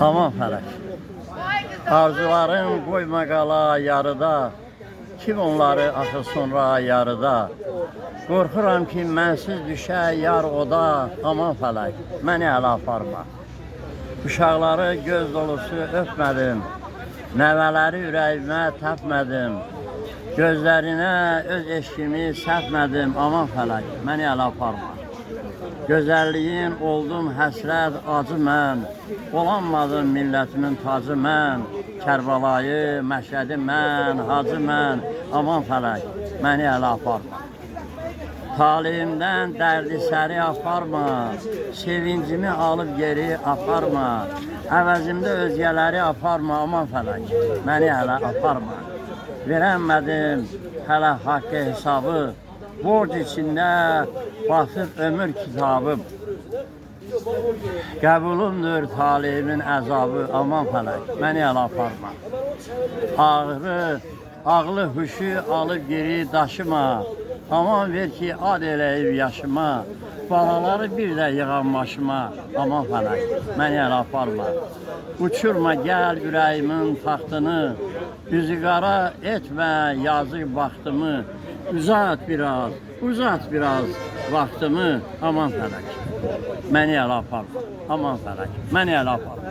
Aman fələk. Arzuların qoyma qala yarıda, kim onları axı sonra yarıda. Qorxuram ki, mənsiz düşə yar oda, aman fələk, məni ələ aparma. Uşaqları göz dolusu öpmədim, nəvələri ürəyimə təpmədim. Gözlərinə öz eşkimi səpmədim, aman fələk, məni ələ aparma. Gözəlliyin oldum həsrət acı mən, olanmadım millətimin tacı mən. Kərbalayı, Məşədi mən, hacı mən, aman fələk, məni ələ aparma. Talihimdən dərdi səri aparma, sevincimi alıb geri aparma. Əvəzimdə özgələri aparma, aman fələk, məni ələ aparma. Verəmədim hələ haqqı hesabı, borc içində basıb ömür kitabı. Qəbulumdur talihimin əzabı, aman fələk, məni ələ aparma. Ağlı huşu alıb geri daşıma, aman ver ki, ad eləyib yaşıma. Balaları bir də yığan başıma, aman fələk, məni ələ aparma. Uçurma gəl ürəyimin taxtını, üzü qara etmə yazıq vaxtımı. Uzat biraz vaxtımı, aman fələk, məni ələ aparma, aman fələk, məni ələ aparma.